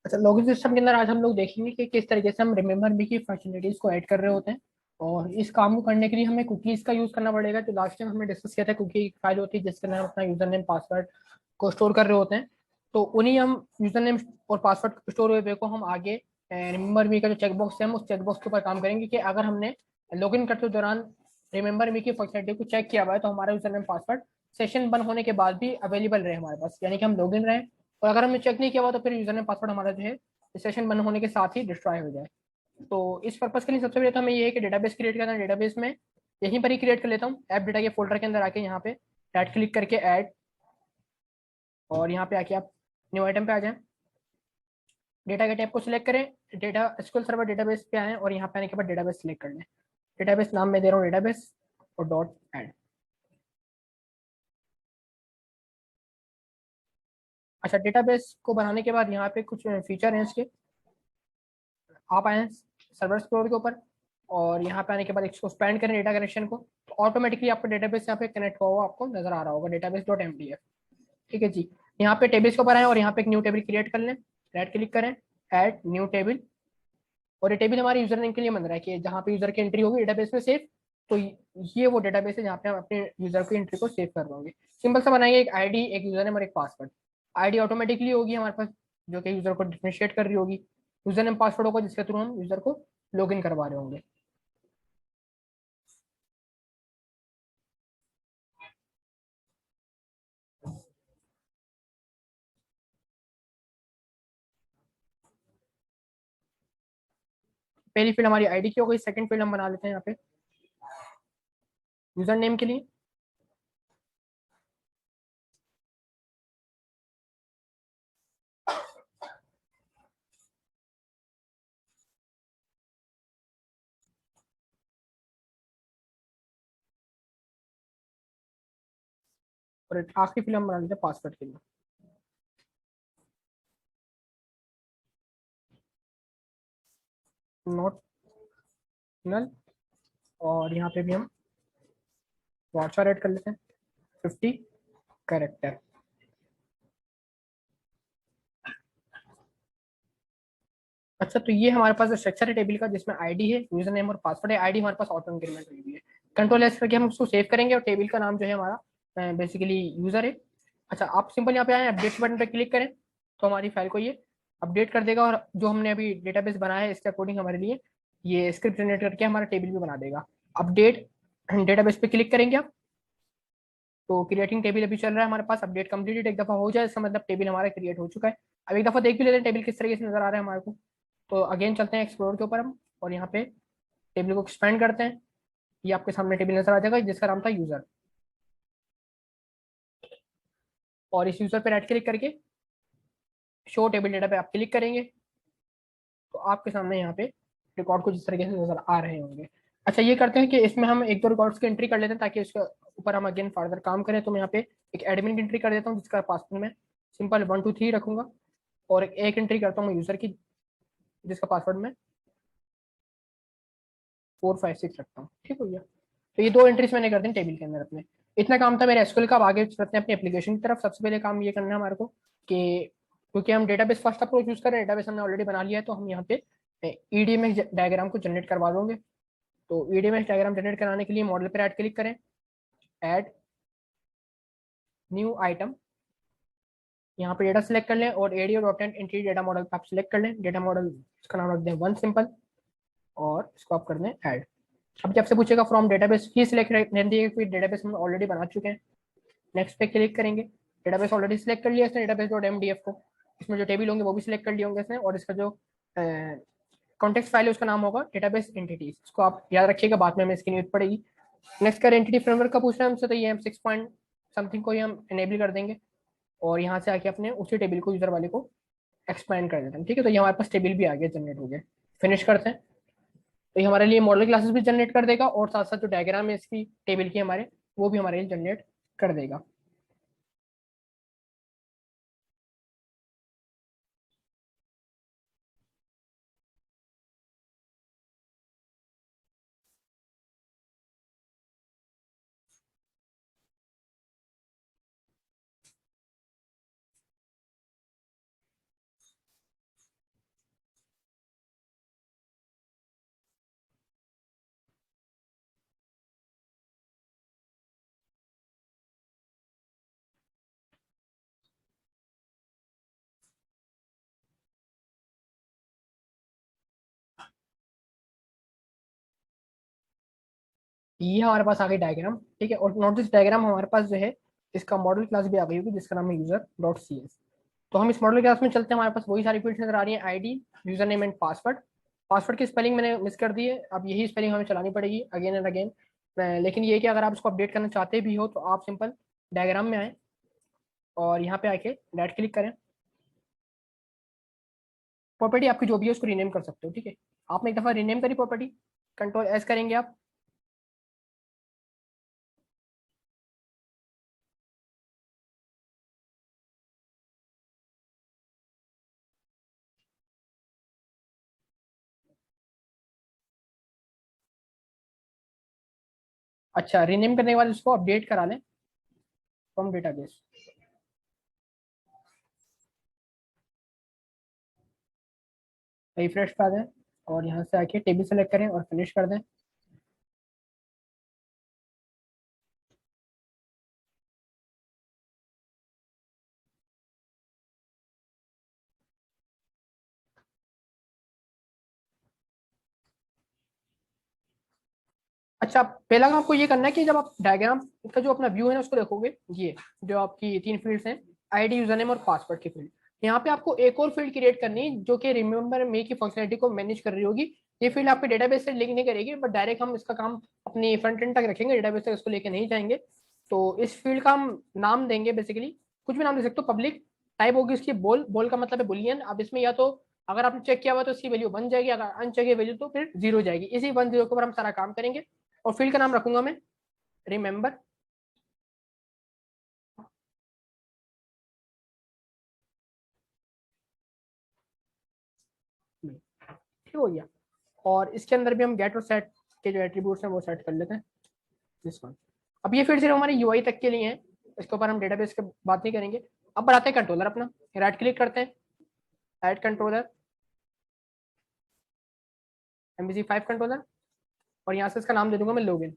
अच्छा, login system के अंदर आज हम लोग देखेंगे कि किस तरीके से हम रिमेंबर मी की फंक्शनलिटीज को ऐड कर रहे होते हैं। और इस काम को करने के लिए हमें कुकीज का यूज करना पड़ेगा। तो लास्ट टाइम हमने डिस्कस किया था, कुकी एक फाइल होती है जिसके अंदर हम अपना यूजर नेम पासवर्ड को स्टोर कर रहे होते हैं। तो उन्हीं हम यूजर नेम और पासवर्ड स्टोर हुए को हम आगे रिमेंबर मी का जो चेकबॉक्स है हम उस चेकबॉक्स के ऊपर काम करेंगे कि अगर हमने लॉगिन करते दौरान रिमेंबर मी की फंक्शनलिटी को चेक किया हुआ है तो हमारा यूजर नेम पासवर्ड सेशन बंद होने के बाद भी अवेलेबल रहे हमारे पास, यानी कि हम लॉगिन रहे। और अगर हमने चेक नहीं किया हुआ तो फिर यूजर नेम पासवर्ड हमारा जो है सेशन बंद होने के साथ ही डिस्ट्रॉय हो जाए। तो इस पर्पज के लिए सबसे पहले तो हमें ये है कि डेटाबेस क्रिएट करना है। डेटाबेस में यहीं पर ही क्रिएट कर लेता हूँ, ऐप डेटा के फोल्डर के अंदर आके यहाँ पे राइट क्लिक करके ऐड, और यहाँ पे आके आप न्यू आइटम पे आ जाएं। डेटा के टैब को सिलेक्ट करें, डेटा एसक्यूएल सर्वर डेटाबेस पे आए और यहाँ पे आने के बाद डेटाबेस सिलेक्ट कर लें। डेटाबेस नाम में दे रहा हूँ डेटाबेस और डॉट ऐड। अच्छा, डेटाबेस को बनाने के बाद यहाँ पे कुछ फीचर हैं इसके। आप आए सर्वर एक्सप्लोरर के ऊपर और यहाँ पे आने के बाद इसको स्पेंड करें डेटा कनेक्शन को, तो ऑटोमेटिकली आपका डेटाबेस यहाँ पे कनेक्ट हुआ हुआ आपको नजर आ रहा होगा, डेटाबेस डॉट एमडीएफ। ठीक है जी। यहाँ पे टेबल्स के ऊपर आए और यहाँ पे एक न्यू टेबल क्रिएट कर लें। राइट क्लिक करें, ऐड न्यू टेबल। और ये टेबल हमारे यूजर नेम के लिए बन रहा है कि जहाँ पे यूजर की एंट्री होगी डेटाबेस में सेव, तो ये वो डेटाबेस है जहाँ पे हम अपने यूजर की एंट्री को सेव कर रहे होंगे। सिंपल सा बनाएंगे, एक आईडी, एक यूजर नेम और एक पासवर्ड। आईडी ऑटोमेटिकली होगी हमारे पास जो कि यूजर को डिफरेंशिएट कर रही होगी। यूजर नेम पासवर्ड होगा जिसके थ्रू हम यूजर को लॉग इन करवा रहे होंगे। पहली फील्ड हमारी आईडी की हो गई। सेकंड फील्ड हम बना लेते हैं यहाँ पे यूजर नेम के लिए। और आखिरी फील्ड हम बना लेते हैं पासवर्ड के लिए। Not null. और यहाँ पे भी हम वार्चर ऐड कर लेते हैं 50 कैरेक्टर। अच्छा, तो ये हमारे पास स्ट्रक्चर है टेबल का जिसमें आईडी है, यूजर नेम और पासवर्ड है। आईडी हमारे पास ऑटो इंक्रीमेंट हुई हुई है। कंट्रोल एस करके हम उसको सेव करेंगे और टेबल का नाम जो है हमारा बेसिकली यूजर है। अच्छा, आप सिंपल यहाँ पे आए अपडेट बटन पे क्लिक करें तो हमारी फाइल को ये अपडेट कर देगा और जो हमने अभी डेटाबेस बनाया है इसके अकॉर्डिंग हमारे लिए ये स्क्रिप्ट जनरेट करके हमारा टेबल भी बना देगा। अपडेट डेटाबेस पे क्लिक करेंगे आप तो क्रिएटिंग टेबल अभी चल रहा है हमारे पास। अपडेट कंप्लीटेड एक दफा हो जाए इसका मतलब टेबल हमारा क्रिएट हो चुका है। अब एक दफा देख भी लेते हैं टेबल किस तरीके से नजर आ रहा है हमारे को। तो अगेन चलते हैं एक्सप्लोर के ऊपर हम और यहाँ पे टेबल को एक्सपेंड करते हैं। ये आपके सामने टेबल नजर आ जाएगा जिसका नाम था यूजर। और इस यूजर पे राइट क्लिक करके शो टेबल डेटा पे आप क्लिक करेंगे तो आपके सामने यहाँ पे रिकॉर्ड कुछ इस तरीके से नजर आ रहे होंगे। अच्छा, ये करते हैं कि इसमें हम एक दो रिकॉर्ड्स की एंट्री कर लेते हैं ताकि उसके ऊपर हम अगेन फर्दर काम करें। तो मैं यहाँ पे एक एडमिन की एंट्री कर देता हूँ जिसका पासवर्ड मैं सिंपल 1 2 3 रखूंगा। और एक एंट्री करता हूँ यूजर की जिसका पासवर्ड मैं 4 5 6 रखता हूँ। ठीक हो गया। तो ये दो एंट्रीज मैंने कर दी टेबल के अंदर अपने। इतना काम था मेरे एसक्यूएल का। अब आगे चलते हैं अपनी एप्लीकेशन की तरफ। सबसे पहले काम ये करना है हमारे को कि क्योंकि हम डेटाबेस फर्स्ट अप्रोच यूज कर रहे हैं, डेटाबेस हमने ऑलरेडी बना लिया है, तो हम यहाँ पे ईडीएमएस डायग्राम को जनरेट करवा दोगे। तो ईडीएमएस डायग्राम जनरेट कराने के लिए मॉडल पे राइट क्लिक करें, ऐड न्यू आइटम। यहाँ पे डेटा सेलेक्ट कर लें और एडी और डॉटेंट एंटिटी डेटा मॉडल आप सिलेक्ट कर लें। डेटा मॉडल इसका नाम रख दें वन सिंपल और इसको आप कर दें ऐड। अब जब से पूछेगा फ्रॉम डेटाबेस ही सिलेक्ट रहने दिए क्योंकि डेटाबेस हम ऑलरेडी बना चुके हैं। नेक्स्ट पे क्लिक करेंगे। डेटाबेस ऑलरेडी सिलेक्ट कर लिया इसने, डेटाबेस डॉट एमडीएफ को। इसमें जो टेबल होंगे वो भी सिलेक्ट कर लिए होंगे इसने और इसका जो कॉन्टेक्स्ट फाइल है उसका नाम होगा डेटाबेस एंटिटीज। इसको आप याद रखिएगा, बाद में हमें इसकी नीड पड़ेगी। नेक्स्ट कर एंटिटी फ्रेमवर्क का पूछ रहे हैं हमसे, तो ये हम 6 पॉइंट समथिंग को ही हम एनेबल कर देंगे और यहाँ से आके अपने उसी टेबल को यूजर वाले को एक्सपेंड कर देते हैं। ठीक है, तो ये हमारे पास टेबल भी आ गया, जनरेट हो गया। फिनिश करते हैं। तो ये हमारे लिए मॉडल क्लासेस भी जनरेट कर देगा और साथ साथ जो डायग्राम है इसकी टेबल की हमारे वो भी हमारे लिए जनरेट कर देगा। ये हमारे पास आ गई डायग्राम, ठीक है। और नोट दिस डायग्राम हमारे पास जो है इसका मॉडल क्लास भी आ गई होगी जिसका नाम है यूजर डॉट सी एस। तो हम इस मॉडल क्लास में चलते हैं, हमारे पास वही सारी फील्ड्स नजर आ रही है, ID, user name and password. Password की स्पेलिंग मैंने मिस कर दी है, अब यही स्पेलिंग हमें चलानी पड़ेगी अगेन एंड अगेन। लेकिन ये कि अगर आप इसको अपडेट करना चाहते भी हो तो आप सिंपल डायग्राम में आए और यहाँ पे आके राइट क्लिक करें, प्रॉपर्टी आपकी जो भी है उसको रीनेम कर सकते हो, ठीक है। आपने एक दफा रीनेम करी प्रॉपर्टी, कंट्रोल एस करेंगे आप। अच्छा, रीनेम करने के बाद इसको अपडेट करा लें फ्रॉम डेटाबेस। रिफ्रेश कर दें और यहाँ से आके टेबल सेलेक्ट करें और फिनिश कर दें। अच्छा, पहला काम आपको ये करना है कि जब आप डायग्राम का जो अपना व्यू है ना उसको देखोगे, ये जो आपकी तीन फील्ड्स हैं, आईडी, यूजर नेम और पासवर्ड की फील्ड, यहाँ पे आपको एक और फील्ड क्रिएट करनी है जो कि रिमेंबर मी की फंक्शनलिटी को मैनेज कर रही होगी। ये फील्ड आपके डेटाबेस से लिंक नहीं करेगी, बट डायरेक्ट हम इसका काम अपनी फ्रंट एंड तक रखेंगे, डेटाबेस तक इसको लेके नहीं जाएंगे। तो इस फील्ड का हम नाम देंगे बेसिकली, कुछ भी नाम दे सकते हो। पब्लिक टाइप होगी इसकी बोल, बोल का मतलब है बुलियन। अब इसमें या तो अगर आपने चेक किया हुआ तो इसकी वैल्यू बन जाएगी, अगर अनचेक है वैल्यू तो फिर जीरो जाएगी। इसी 1 0 के ऊपर हम सारा काम करेंगे। और फील्ड का नाम रखूंगा मैं रिमेंबर। ठीक हो गया। और इसके अंदर भी हम गेट और सेट के जो एट्रीब्यूट्स हैं वो सेट कर लेते हैं, दिस वन। अब ये फिर सिर्फ हमारे यूआई तक के लिए है, इसके ऊपर हम डेटाबेस की बात नहीं करेंगे। अब बढ़ाते हैं कंट्रोलर अपना, राइट क्लिक करते हैं, ऐड कंट्रोलर, MVC5 कंट्रोलर, और यहाँ से इसका नाम दे दूंगा मैं लॉगिन।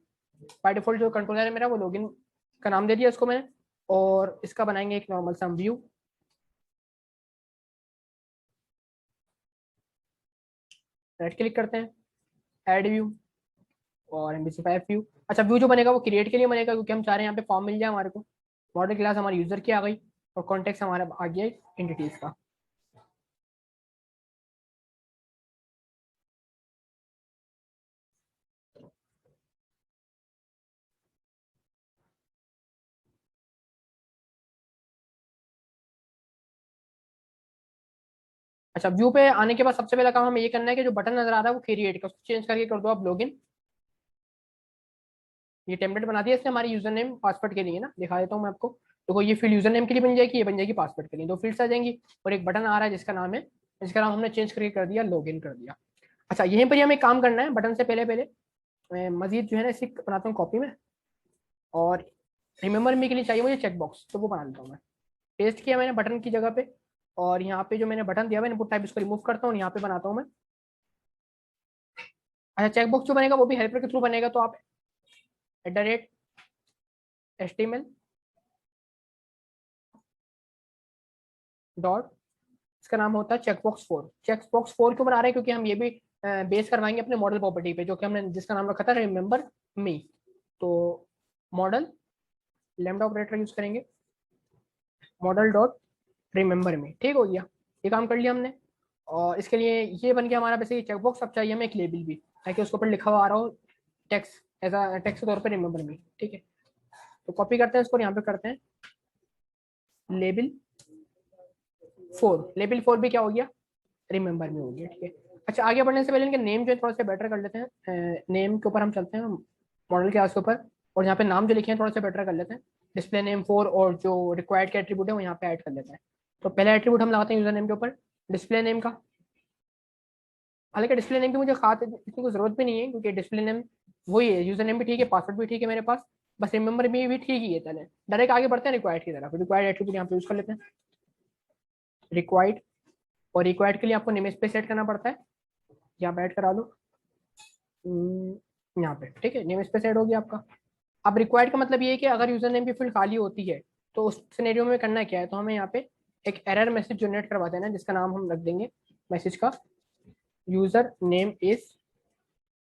बाय डिफॉल्ट जो कंट्रोलर है मेरा वो लॉगिन का नाम दे दिया इसको मैंने। और इसका बनाएंगे एक नॉर्मल सा व्यू, राइट क्लिक करते हैं, ऐड व्यू और MVC5 व्यू। अच्छा, व्यू जो बनेगा वो क्रिएट के लिए बनेगा क्योंकि हम चाह रहे हैं यहाँ पे फॉर्म मिल जाए हमारे को। मॉडल क्लास हमारी यूजर की आ गई और कॉन्टेक्ट हमारा आ गया एंटिटीज का। अच्छा, व्यू पे आने के बाद सबसे पहला काम हमें ये करना है कि जो बटन नजर आ रहा है वो क्रिएट का, उसको चेंज करके कर दो आप लॉगिन। ये टेम्पलेट बना दिया इसने हमारी यूजर नेम पासवर्ड के लिए ना, दिखा देता हूँ मैं आपको। देखो ये फील्ड यूजर नेम के लिए बन जाएगी, ये बन जाएगी पासवर्ड के लिए, दो फील्ड्स आ जाएंगी। और एक बटन आ रहा है जिसका नाम है, जिसका नाम हमने चेंज करके कर दिया लॉगिन कर दिया। अच्छा, यहीं पर ही हमें काम करना है बटन से पहले पहले मैं मजीद जो है ना इसी बनाता हूँ कॉपी में। और रिमेंबर मी के लिए चाहिए मुझे चेक बॉक्स, तो वो बना लेता हूँ मैं। पेस्ट किया मैंने बटन की जगह पे, और यहाँ पे जो मैंने बटन दिया मैंने इनपुट टाइप इसको रिमूव करता हूँ, यहाँ पे बनाता हूँ मैं। अच्छा, चेक बॉक्स जो बनेगा वो भी हेल्पर के थ्रू बनेगा, तो आप @HTML डॉट, इसका नाम होता है चेकबॉक्स 4। चेकबॉक्स 4 क्यों बना रहे हैं, क्योंकि हम ये भी बेस करवाएंगे अपने मॉडल प्रॉपर्टी पे जो कि हमने जिसका नाम रखा था रिमेंबर मी। तो मॉडल लैम्डा ऑपरेटर यूज करेंगे, मॉडल डॉट रिमेंबर मी, ठीक हो गया। ये काम कर लिया हमने। और इसके लिए ये बन गया हमारा बेसिकली चेकबॉक्स। अब चाहिए हमें एक लेबल भी, ताकि उसके ऊपर लिखा हुआ आ रहा हो टेक्स्ट, ऐसा टेक्स्ट के तौर पर रिमेंबर मी, ठीक है। तो कॉपी करते हैं इसको, यहाँ पे करते हैं लेबल 4 भी क्या हो गया, रिमेंबर में हो गया, ठीक है। अच्छा, आगे बढ़ने से पहले इनके नेम जो है थोड़ा सा बेटर कर लेते हैं। नेम के ऊपर हम चलते हैं मॉडल क्लास के ऊपर, और यहाँ पे नाम जो लिखे हैं थोड़ा सा बेटर कर लेते हैं। डिस्प्ले नेम 4 और जो रिक्वायर्ड के एट्रीब्यूट है वो यहाँ पे ऐड कर लेते हैं। तो पहला एट्रीब्यूट हम लगाते हैं यूजर नेम के ऊपर, डिस्प्ले नेम का। हालांकि डिस्प्ले नेम की मुझे खास इतनी कोई जरूरत भी नहीं है, क्योंकि डिस्प्ले नेम वही है, यूजर नेम भी ठीक है, पासवर्ड भी ठीक है मेरे पास, बस रिमेंबर भी ठीक ही है। चले डायरेक्ट आगे बढ़ते हैं रिक्वायर्ड की तरफ। रिक्वायर्ड एट्रीब्यूट यहाँ पे यूज कर लेते हैं, रिक्वायर्ड। और रिक्वायर्ड के लिए आपको नेम स्पेस सेट करना पड़ता है, यहाँ पे ऐड करा लो। यहाँ पे ठीक है, नेम स्पेस ऐड हो गया आपका। अब रिक्वायर्ड का मतलब ये है कि अगर यूजर नेम की फील्ड खाली होती है तो उस सिनेरियो में करना क्या है, तो हमें यहाँ पे एक एरर मैसेज जनरेट करवा देना है, जिसका नाम हम रख देंगे मैसेज का user name is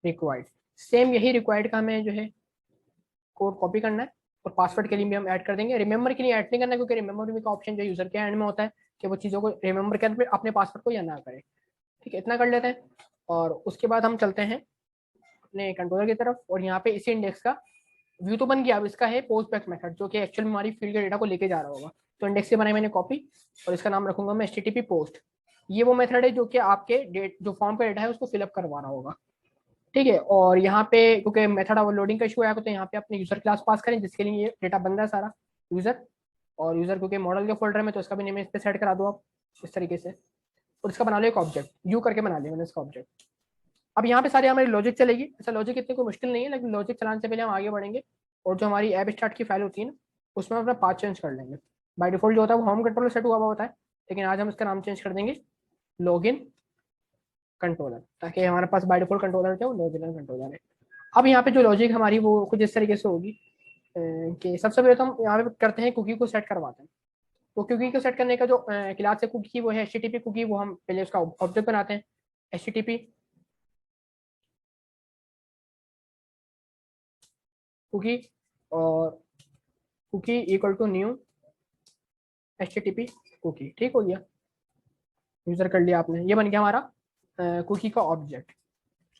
required. Same यही रिक्वायर्ड का हमें जो है कोड कॉपी करना है और पासवर्ड के लिए भी हम ऐड कर देंगे। रिमेंबर के लिए ऐड नहीं करना है, क्योंकि रिमेंबर मी का ऑप्शन जो यूजर के एंड में होता है कि वो चीज़ों को रिमेंबर कर अपने पासवर्ड को या ना करे। ठीक है, इतना कर लेते हैं। और उसके बाद हम चलते हैं अपने कंट्रोलर की तरफ, और यहाँ पे इसी इंडेक्स का व्यू तो बन गया। अब इसका है पोस्ट बैक मेथड, जो कि एक्चुअल में हमारी फील्ड के डेटा को लेके जा रहा होगा। तो इंडेक्स से बनाई मैंने कॉपी, और इसका नाम रखूंगा मैं http पोस्ट। ये वो मेथड है जो कि आपके डेट जो फॉर्म का डेटा है उसको फिलअप करवा रहा होगा। ठीक है, और यहाँ पे क्योंकि मेथड ओवरलोडिंग का इशू आया तो यहाँ पे अपने यूजर क्लास पास करें, जिसके लिए ये डेटा बन रहा है सारा यूजर। और यूजर क्योंकि मॉडल के फोल्डर में, तो इसका भी नेम इस पे सेट करा दो आप इस तरीके से। और इसका बना लो एक ऑब्जेक्ट, यू करके बना लिया मैंने इसका ऑब्जेक्ट। अब यहाँ पे सारी हमारी लॉजिक चलेगी। अच्छा, लॉजिक इतनी कोई मुश्किल नहीं है, लेकिन लॉजिक चलाने से पहले हम आगे बढ़ेंगे। और जो हमारी ऐप स्टार्ट की फाइल होती है ना, उसमें हम अपना पाथ चेंज कर लेंगे। बाय डिफॉल्ट जो होता है वो होम कंट्रोलर सेट हुआ हुआ होता है, लेकिन आज हम इसका नाम चेंज कर देंगे लॉगिन कंट्रोलर, ताकि हमारे पास बाय डिफॉल्ट कंट्रोलर जो है वो लॉगिन कंट्रोलर है। अब यहाँ पे जो लॉजिक हमारी वो कुछ इस तरीके से होगी कि सबसे पहले तो हम यहाँ पे करते हैं कुकी को सेट करवाते हैं। तो कुकी को सेट करने का जो क्लास है कुकी, वो है HTTP कुकी। वो हम पहले उसका ऑब्जेक्ट बनाते हैं HTTP कुकी, और cookie equal to new HTTP cookie. ठीक हो गया, यूजर कर लिया आपने, ये बन गया हमारा कुकी का ऑब्जेक्ट।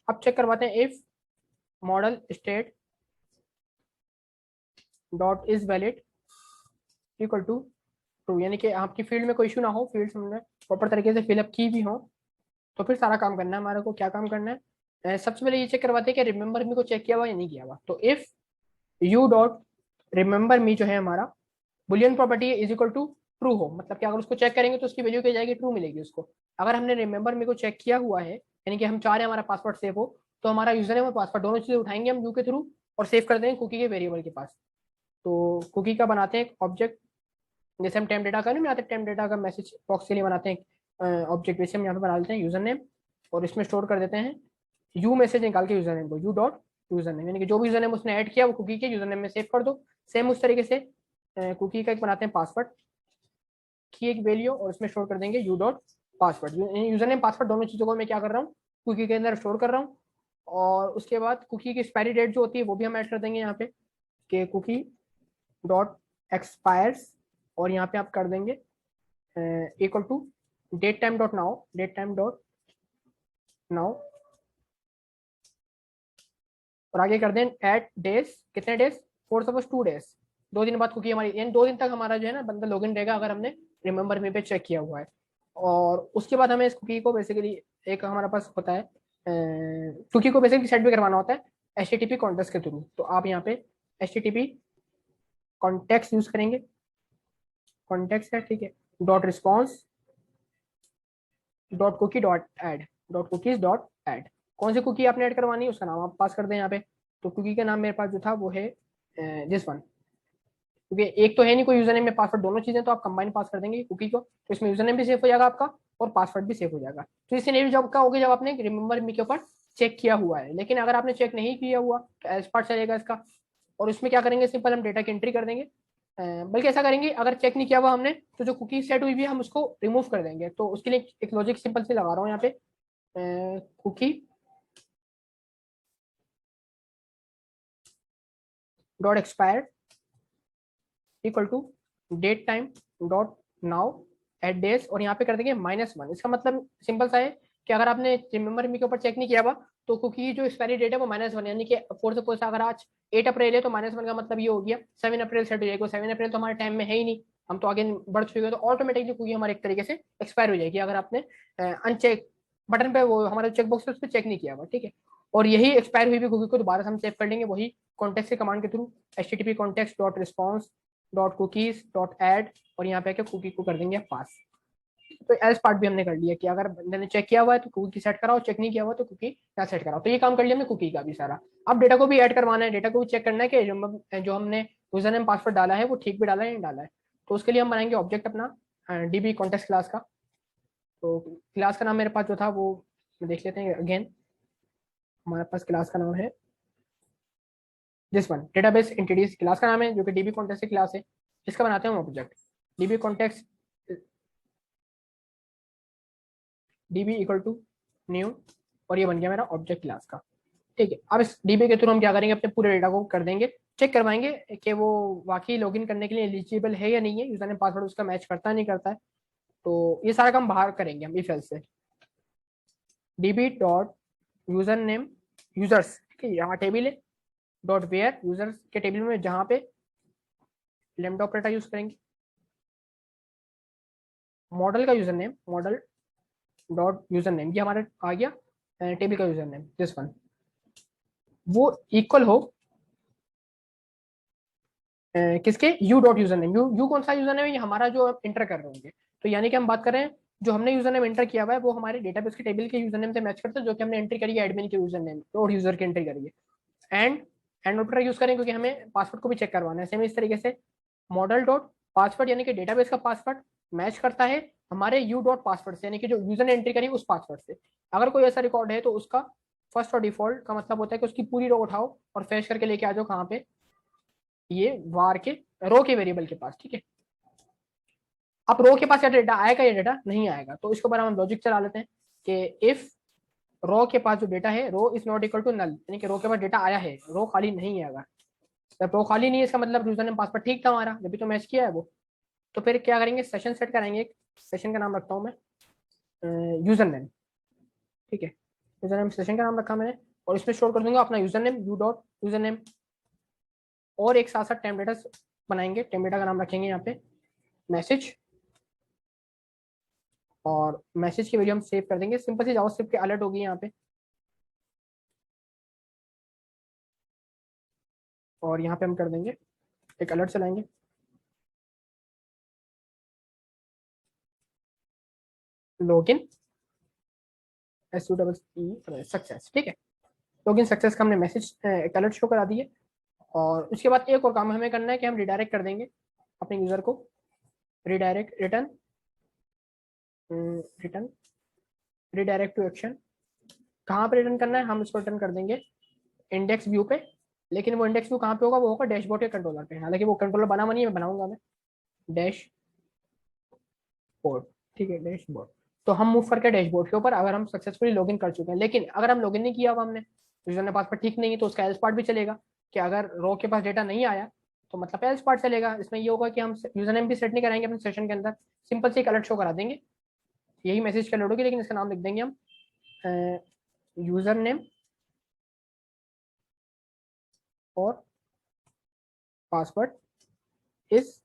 अब चेक करवाते हैं if model state dot is valid equal to true, यानी कि आपकी फील्ड में कोई इशू ना हो, फील्ड हमने प्रॉपर तरीके से फिलअप की भी हो, तो फिर सारा काम करना है हमारे को। क्या काम करना है, सबसे पहले ये चेक करवाते हैं कि रिमेंबर मी को चेक किया हुआ या नहीं किया हुआ। तो if you dot remember me जो है हमारा boolean property is equal to true हो, मतलब कि अगर उसको चेक करेंगे तो उसकी वैल्यू क्या जाएगी, ट्रू मिलेगी उसको। अगर हमने रिमेंबर मी को चेक किया हुआ है, यानी कि हम चाह रहे हैं हमारा पासवर्ड सेव हो, तो हमारा यूजर है वो पासवर्ड दोनों चीजें उठाएंगे हम यू के थ्रू, और सेव कर देंगे कुकी के वेरिएबल के पास। तो कुकी का बनाते हैं ऑब्जेक्ट, जैसे हम टेम्प डेटा का नहीं बनाते, टेम्प डेटा का मैसेज बॉक्स के लिए बनाते हैं ऑब्जेक्ट, वैसे हम यहाँ पे बना लेते हैं यूजर नेम, और इसमें स्टोर कर देते हैं यू मैसेज निकाल के यूजर नेम को, यू डॉट यूजर नेम, यानी कि जो भी यूजर नेम उसने ऐड किया वो कुकी के यूजर नेम में सेव कर दो। सेम उस तरीके से कुकी का एक बनाते हैं पासवर्ड की एक वैल्यू, और उसमें स्टोर कर देंगे U dot password. User name password दोनों चीजों को मैं क्या कर रहा हूँ, कुकी के अंदर स्टोर कर रहा हूँ। और उसके बाद कुकी की एक्सपायरी डेट जो होती है वो भी हम ऐड कर देंगे यहाँ पे, कि कुकी डॉट एक्सपायर्स, और यहाँ पे आप कर देंगे equal to date time dot now, date time dot now, और आगे कर दें एट डेज, कितने डेज, फॉर सपोज 2 डेज, 2 दिन बाद कुकी हमारी, यानी 2 दिन तक हमारा जो है ना बंदा लॉगिन रहेगा अगर हमने रिमेंबर मी पे चेक किया हुआ है। और उसके बाद हमें इस कुकी को बेसिकली एक हमारे पास होता है कुकी को बेसिकली सेट भी करवाना होता है HTTP कॉन्टेक्स्ट के थ्रू। तो आप यहाँ पे HTTP कॉन्टेक्स्ट यूज करेंगे, कॉन्टेक्स्ट है ठीक है, dot response dot cookie dot add, dot cookies dot add. कौन सी कुकी आपने ऐड करवानी है उसका नाम आप पास कर दें यहाँ पे। तो कुकी का नाम मेरे पास जो था वो है दिस वन, क्योंकि एक तो है नहीं कोई यूजर नेम में पासवर्ड, दोनों चीजें तो आप कंबाइन पास कर देंगे कुकी को, तो इसमें यूजर नेम भी सेव हो जाएगा आपका और पासवर्ड भी सेव हो जाएगा। तो इससे नहीं जब का होगा जब आपने रिमेंबर मी के ऊपर चेक किया हुआ है, लेकिन अगर आपने चेक नहीं किया हुआ तो एज पार्ट चलेगा इसका। और उसमें क्या करेंगे, सिंपल हम डेटा की एंट्री कर देंगे, बल्कि ऐसा करेंगे अगर चेक नहीं किया हुआ हमने तो जो कुकी सेट हुई भी है हम उसको रिमूव कर देंगे। तो उसके लिए एक लॉजिक सिंपल से लगा रहा हूँ यहाँ पे, cookie dot expire equal to date time dot now add days, और यहाँ पे कर देंगे -1। इसका मतलब सिंपल सा है कि अगर आपने रिमेंबर मी के ऊपर चेक नहीं किया हुआ तो कुकी जो एक्सपायरी डेट है वो -1, यानी कि फॉर सपोज अगर आज 8 अप्रैल है तो -1 का मतलब ये हो गया 7 अप्रैल सेट हो जाएगा। 7 अप्रैल तो हमारे टाइम में है ही नहीं, हम तो आगे बढ़ चुके हैं, तो ऑटोमेटिकली कुकी हमारे एक तरीके से एक्सपायर हो जाएगी अगर आपने अनचेक बटन पे वो हमारा चेक बॉक्स है उस पर चेक नहीं किया हुआ। ठीक है, और यही एक्सपायर हुई भी कुकी को दोबारा हम सेव कर लेंगे वही कॉन्टेक्स्ट के कमांड के through, HTTP context dot response dot cookies dot add, और यहाँ पे कुकी को कर देंगे पास। तो एज पार्ट भी हमने कर लिया कि अगर बंदे ने चेक किया हुआ है तो कुकी सेट कराओ, चेक नहीं किया हुआ तो कुकी क्या सेट कराओ। तो ये काम कर लिया हमने कुकी का भी सारा। अब डेटा को भी ऐड करवाना है, डेटा को भी चेक करना है कि जो हमने यूजर नेम पासवर्ड डाला है वो ठीक भी डाला है या नहीं डाला है। तो उसके लिए हम बनाएंगे ऑब्जेक्ट अपना DB कॉन्टेक्स्ट क्लास का। तो क्लास का नाम मेरे पास जो था वो देख लेते हैं अगेन, हमारे पास क्लास का नाम है this one, database entities class का नाम है जो कि DB कॉन्टेक्स्ट की क्लास है। इसका बनाते हैं हम object DB context DB equal to new, और ये बन गया मेरा ऑब्जेक्ट क्लास का। ठीक है। अब इस डीबी के थ्रू हम क्या करेंगे, अपने पूरे डेटा को कर देंगे, चेक करवाएंगे कि वो वाकई लॉगिन करने के लिए एलिजिबल है या नहीं है, यूजर ने पासवर्ड उसका मैच करता है नहीं करता है। तो ये सारा काम बाहर करेंगे हम इफ एल्स से। DB dot user name users, ठीक है, यहाँ टेबल है, डॉट वेयर यूजर्स के टेबल में जहाँ पे लेमडा ऑपरेटर यूज करेंगे, मॉडल का user name model dot user name, ये हमारा आ गया टेबल का यूजर नेम, दिस वन, वो इक्वल हो किसके, U dot user name. You कौन सा यूजर नेम है, ये हमारा जो हम इंटर कर रहे होंगे। तो यानी कि हम बात कर रहे हैं जो हमने यूजर नेम एंटर किया हुआ है वो हमारे डेटाबेस के टेबल के यूजर नेम से मैच करता है, जो कि हमने एंट्री करी है एडमिन के यूजर नेम डॉट यूजर की एंट्री करी है। एंड ऑपरेटर यूज करें क्योंकि हमें पासवर्ड को भी चेक करवाना है। सेम इस तरीके से मॉडल डॉट पासवर्ड यानी कि डेटाबेस का पासवर्ड मैच करता है हमारे यू डॉट पासवर्ड से, यानी कि जो यूजर ने एंट्री करी उस पासवर्ड से। अगर कोई ऐसा रिकॉर्ड है तो उसका फर्स्ट और डिफॉल्ट का मतलब होता है कि उसकी पूरी रो उठाओ और फैच करके लेके आ जाओ कहाँ पे, ये वार के रो के वेरिएबल के पास, ठीक है। अब रो के पास क्या डेटा आएगा, ये डेटा नहीं आएगा, तो इसके ऊपर हम लॉजिक चला लेते हैं कि इफ रो के पास जो डेटा है rho is not equal to null, यानी कि रो के पास डेटा आया है, रो खाली नहीं है। अगर जब रो खाली नहीं है इसका मतलब यूजर नेम पासवर्ड ठीक था हमारा, जब भी तो मैच किया है वो। तो फिर क्या करेंगे, सेशन सेट कराएंगे, एक सेशन का नाम रखता हूँ मैं यूजर नेम, ठीक है। यूजर नेम सेशन का नाम रखा मैंने, और इसमें स्टोर कर दूंगा अपना user name U dot user name, और एक साथ साथ टेम्प डेटा बनाएंगे। टेम्प डेटा का नाम रखेंगे यहाँ पे मैसेज, और मैसेज की वैल्यू हम सेव कर देंगे, सिंपल सी जावास्क्रिप्ट की अलर्ट होगी यहाँ पे। और यहाँ पे हम कर देंगे एक अलर्ट चलाएंगे, लॉगिन सक्सेस, ठीक है। लॉगिन सक्सेस का हमने मैसेज एक अलर्ट शो करा दिए। और उसके बाद एक और काम हमें करना है कि हम रिडायरेक्ट कर देंगे अपने यूजर को, redirect return return redirect to action. कहाँ पे रिटर्न करना है, हम इसको रिटर्न कर देंगे इंडेक्स व्यू पे, लेकिन वो इंडेक्स व्यू कहाँ पे होगा, वो होगा डैशबोर्ड के कंट्रोलर पे। हालांकि वो कंट्रोलर बना नहीं है, मैं बनाऊंगा मैं डैशबोर्ड, ठीक है, डैशबोर्ड। तो हम मूव करके डैशबोर्ड के ऊपर, अगर हम सक्सेसफुली लॉगिन कर चुके हैं। लेकिन अगर हम लॉगिन नहीं किया हुआ हमने, यूजर ने पासवर्ड ठीक नहीं है, तो उसका एल्स पार्ट भी चलेगा कि अगर रो के पास डेटा नहीं आया तो मतलब एल्स पार्ट चलेगा। इसमें ये होगा कि हम यूजर नेम भी सेट नहीं कराएंगे अपने सेशन के अंदर, सिंपल से एक अलर्ट शो करा देंगे, यही मैसेज का लोड होगी, लेकिन इसका नाम लिख देंगे हम यूजर नेम और पासवर्ड इज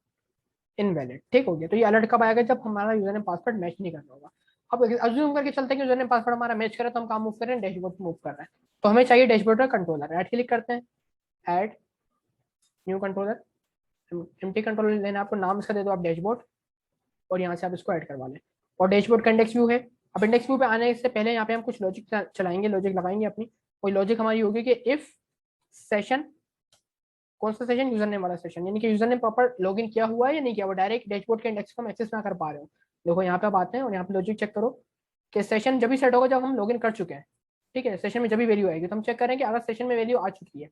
इनवैलिड, ठीक हो गया। तो ये अलर्ट कब आएगा, जब हमारा यूजर नेम पासवर्ड मैच नहीं करना होगा। अब अज्यूम करके चलते हैं कि यूजर नेम पासवर्ड हमारा मैच करे, तो हम काम मूव कर रहे हैं, डैशबोर्ड मूव कर रहे हैं। तो हमें चाहिए डैशबोर्ड का कंट्रोलर, ऐड क्लिक करते हैं, add new controller, empty controller लेना आपको, नाम इसका दे दो आप डैशबोर्ड, और यहाँ से आप इसको ऐड करवा लें। और डैशबोर्ड का इंडेक्स व्यू है। अब इंडेक्स व्यू पे आने से पहले यहाँ पे हम कुछ लॉजिक चलाएंगे, लॉजिक लगाएंगे अपनी। कोई लॉजिक हमारी होगी कि इफ सेशन, कौन सा सेशन, यूजर नेम वाला सेशन, यानी कि यूजर नेम प्रॉपर लॉगिन किया हुआ है या नहीं किया हुआ, डायरेक्ट डैशबोर्ड के इंडेक्स को हम एक्सेस ना कर पा रहे हो। देखो यहाँ पे आप आते हैं और यहाँ पे लॉजिक चेक करो कि सेशन जब भी सेट होगा जब हम लॉगिन कर चुके हैं, ठीक है। सेशन में जब भी वैल्यू आएगी तो हम चेक करें कि अगर सेशन में वैल्यू आ चुकी है,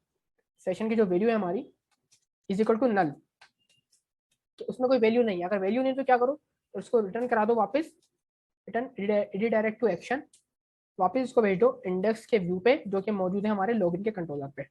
सेशन की जो वैल्यू है हमारी इज इक्वल टू नल, तो उसमें कोई वैल्यू नहीं है। अगर वैल्यू नहीं तो क्या करो, उसको रिटर्न करा दो वापस, रिटर्न रिडायरेक्ट टू एक्शन, वापस इसको भेज दो इंडेक्स के व्यू पे जो कि मौजूद है हमारे लॉगिन के कंट्रोलर पे।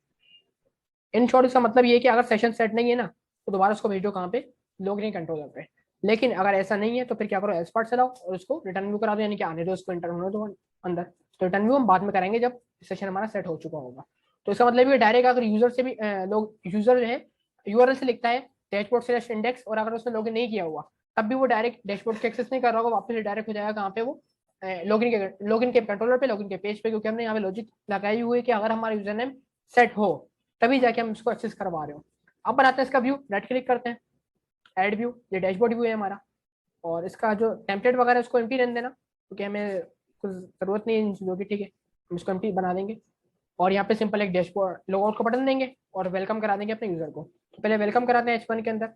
इन शॉर्ट इसका मतलब ये है कि अगर सेशन सेट नहीं है ना तो दोबारा उसको भेजो कहाँ पे, लॉगिन कंट्रोलर पे। लेकिन अगर ऐसा नहीं है तो फिर क्या करो, एल्स पार्ट चलाओ और उसको रिटर्न व्यू करा दो, यानी कि आने दो उसको, इंटर होने दो अंदर। तो रिटर्न व्यू हम बाद में करेंगे जब सेशन हमारा सेट हो चुका होगा। तो इसका मतलब ये डायरेक्ट अगर यूजर से भी लोग यूजर जो है यूआरएल से लिखता है डैशबोर्ड स्लैश इंडेक्स, और अगर उसने लॉगिन नहीं किया हुआ तब भी वो डायरेक्ट डैशबोर्ड के एक्सेस नहीं कर रहा होगा, वापस डायरेक्ट हो जाएगा कहाँ पे, वो लॉगिन के कंट्रोलर पे, लॉगिन के पेज पे, क्योंकि हमने यहाँ पे लॉजिक लगाई हुई है कि अगर हमारा यूजर नेम सेट हो तभी जाके हम इसको एक्सेस करवा रहे हो। अब बनाते हैं इसका व्यू, राइट क्लिक करते हैं, ऐड व्यू, ये डैशबोर्ड व्यू है हमारा। और इसका जो टेम्पलेट वगैरह है उसको एम्प्टी रहने देना, क्योंकि हमें कुछ जरूरत नहीं है इन चीज़ों की, ठीक है। हम इसको एम्प्टी बना देंगे और यहाँ पे सिंपल एक डैशबोर्ड लॉगआउट का बटन देंगे और वेलकम करा देंगे अपने यूजर को। तो पहले वेलकम कराते हैं H1 के अंदर,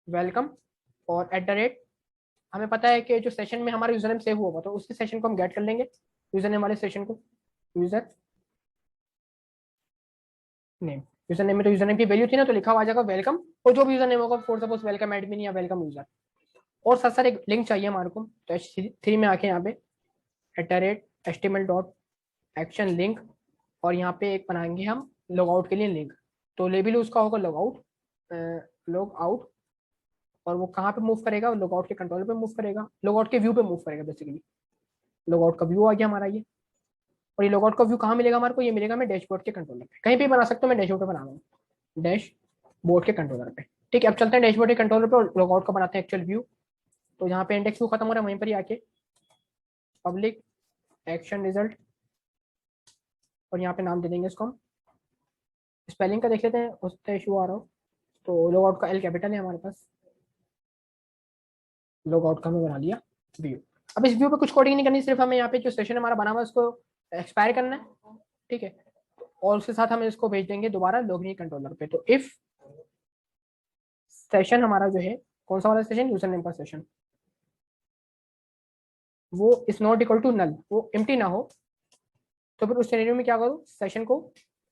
वेलकम, और एट द रेट, हमें पता है कि जो सेशन में हमारा यूजर नेम सेव हुआ तो उसी सेशन को हम गेट कर लेंगे, यूजर नेम वाले सेशन को, यूजर नेम, यूजर नेम में तो यूजर नेम की वैल्यू थी ना, तो लिखा हुआ आ जाएगा वेलकम, और जो भी यूजर नेम होगा फॉर सपोज वेलकम एडमिन या वेलकम यूजर। और साथ साथ एक लिंक चाहिए हमारे को, तो H3 में आके यहाँ पे @html.action लिंक और यहाँ पे एक बनाएंगे हम लॉग आउट के लिए लिंक। तो लेबल उसका होगा लॉग आउट, लॉग आउट। और वो कहाँ पे मूव करेगा, लॉग आउट के कंट्रोलर पे मूव करेगा, लॉग आउट के व्यू पे मूव करेगा बेसिकली। लॉग आउट का व्यू आ गया हमारा ये। और ये लॉग आउट का व्यू कहाँ मिलेगा हमारे को, ये मिलेगा मैं डैशबोर्ड के कंट्रोलर पे, कहीं भी बना सकता हूँ, मैं डैशबोर्ड पे बना रहा हूँ, डैशबोर्ड के कंट्रोलर पे। ठीक है, अब चलते हैं डैशबोर्ड के कंट्रोलर पे और लॉग आउट का बनाते हैं एक्चुअल व्यू। तो यहाँ पे इंडेक्स व्यू खत्म हो रहा है, वहीं पर ही आके पब्लिक एक्शन रिजल्ट, और यहाँ पे नाम दे देंगे इसको हम। स्पेलिंग का देख लेते हैं, उससे इशू आ रहा हो। तो लॉग आउट का एल कैपिटल है हमारे पास, लॉग आउट का हमें बना लिया व्यू। अब इस व्यू पे कुछ कोडिंग नहीं करनी, सिर्फ हमें यहाँ पे जो सेशन हमारा बना हुआ है उसको एक्सपायर करना है। ठीक है, और उसके साथ हम इसको भेज देंगे दोबारा लॉगिन कंट्रोलर पे। तो इफ सेशन हमारा जो है, कौन सा वाला सेशन, यूजर नेम का सेशन, वो is not equal to null, वो एम्प्टी ना हो, तो फिर उस सिनेरियो में क्या करो, सेशन को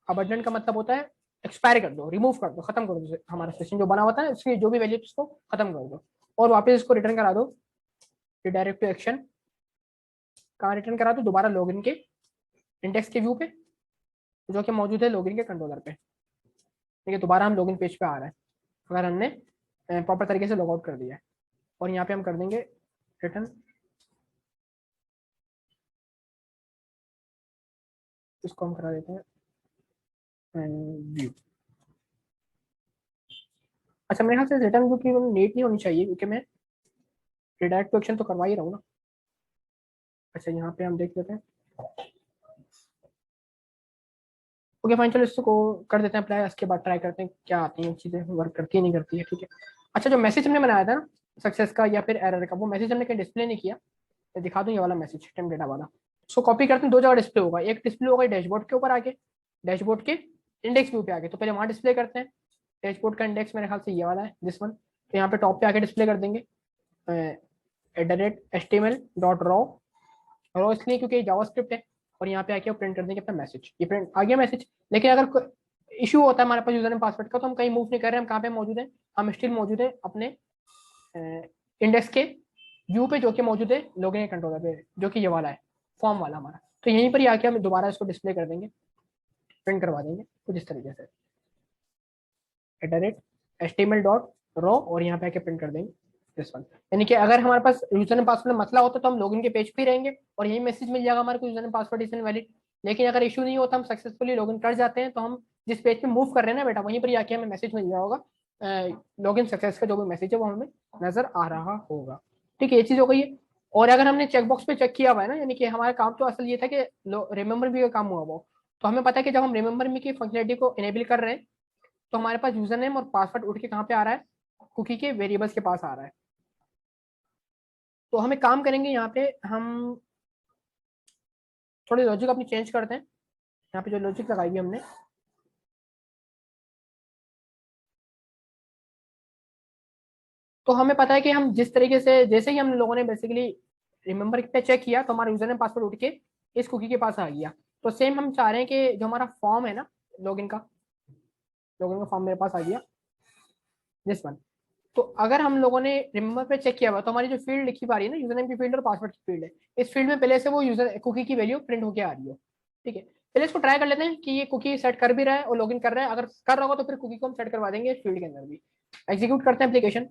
अबंडन का मतलब होता है एक्सपायर कर दो, रिमूव कर दो, खत्म कर दो हमारा सेशन जो बना हुआ था, उसकी जो भी वैल्यू उसको खत्म कर दो और वापस इसको रिटर्न करा दो। डायरेक्ट टू एक्शन कहाँ रिटर्न करा दो, दोबारा लॉगिन के इंडेक्स के व्यू पे जो कि मौजूद है लॉगिन के कंट्रोलर पे। ठीक है, दोबारा हम लॉगिन पेज पे आ रहा है अगर हमने प्रॉपर तरीके से लॉग आउट कर दिया है। और यहाँ पे हम कर देंगे रिटर्न, इसको हम करा देते हैं व्यू। अच्छा, मेरे ख्याल से रिटर्न व्यू की नीट नहीं होनी चाहिए क्योंकि मैं रिडायरेक्ट टू एक्शन तो करवा ही रहा हूँ ना। अच्छा, यहाँ पे हम देख लेते हैं। ओके फाइन, चलो इसको कर देते हैं अप्लाई, इसके बाद ट्राई करते हैं क्या आती हैं चीज़ें, वर्क करती है नहीं करती है। ठीक है, अच्छा जो मैसेज हमने बनाया था ना सक्सेस का या फिर एरर का, वो मैसेज हमने कहीं डिस्प्ले नहीं किया। मैं दिखा दूँ ये वाला मैसेज टेम डेटा वाला, उसको कॉपी करते हैं, दो जगह डिस्प्ले होगा, एक डिस्प्ले होगा डैशबोर्ड के ऊपर आके, डैशबोर्ड के इंडेक्स व्यू पे आके। तो पहले वहाँ डिस्प्ले करते हैं, डैशबोर्ड का इंडेक्स मेरे ख्याल से ये वाला है, दिस वन। तो यहाँ पे टॉप पे आके डिस्प्ले कर देंगे @html.raw, रो इसलिए क्योंकि जावास्क्रिप्ट है। और यहाँ पे आके प्रिंट कर देंगे अपना मैसेज, ये प्रिंट आ गया मैसेज। लेकिन अगर इशू होता है हमारे पास यूजर नेम पासवर्ड का, तो हम कहीं मूव नहीं कर रहे हैं, हम कहाँ पे मौजूद है, हम स्टिल मौजूद है अपने इंडेक्स के व्यू पे जो कि मौजूद है लॉगिन कंट्रोलर पे, जो कि ये वाला है फॉर्म वाला हमारा। तो यहीं पर ही आके हम दोबारा इसको डिस्प्ले कर देंगे, प्रिंट करवा देंगे कुछ इस तरीके से @html.raw, और यहाँ पे आके प्रिंट कर देंगे दिस वन। यानी कि अगर हमारे पास यूजर नेम पासवर्ड में मसला होता तो हम लॉगिन के पेज पे ही रहेंगे और यही मैसेज मिल जाएगा हमारे को, user name password is invalid. लेकिन अगर इशू नहीं होता, हम सक्सेसफुली लॉगिन कर जाते हैं, तो हम जिस पेज पे मूव कर रहे हैं ना बेटा, वहीं पर आके हमें मैसेज मिल जाएगा, लॉगिन सक्सेस का जो भी मैसेज है वो हमें नजर आ रहा होगा। ठीक है, ये चीज हो गई है। और अगर हमने चेकबॉक्स पे चेक किया हुआ है ना, यानी कि हमारा काम तो असल ये था कि रिमेंबर मी का काम हुआ वो, तो हमें पता है कि जब हम रिमेंबर मी की फंक्शनलिटी को इनेबल कर रहे हैं, तो हमारे पास यूजर नेम और पासवर्ड उठ के कहाँ पे आ रहा है, कुकी के वेरिएबल्स के पास आ रहा है। तो हमें काम करेंगे यहाँ पे, हम थोड़ी लॉजिक अपनी चेंज करते हैं। यहाँ पे जो लॉजिक लगाई हुई हमने, तो हमें पता है कि हम जिस तरीके से, जैसे ही हम लोगों ने बेसिकली रिमेंबर पे चेक किया, तो हमारा यूजर नेम पासवर्ड उठ के इस कुकी के पास आ गया। तो सेम हम चाह रहे हैं कि जो हमारा फॉर्म है ना लॉगिन का, लॉगिन का फॉर्म मेरे पास आ गया दिस वन। तो अगर हम लोगों ने रिमेंबर पे चेक किया हुआ, तो हमारी जो फील्ड लिखी पा रही है ना, यूजर नेम की फील्ड और पासवर्ड की फील्ड है, इस फील्ड में पहले से वो यूजर कुकी की वैल्यू प्रिंट होकर आ रही है। ठीक है, पहले इसको ट्राई कर लेते हैं कि ये कुकी सेट कर भी रहा है और लॉगिन कर रहा है। अगर कर रहा होगा तो फिर कुकी को हम सेट करवा देंगे इस फील्ड के अंदर भी। एग्जीक्यूट करते हैं एप्लीकेशन।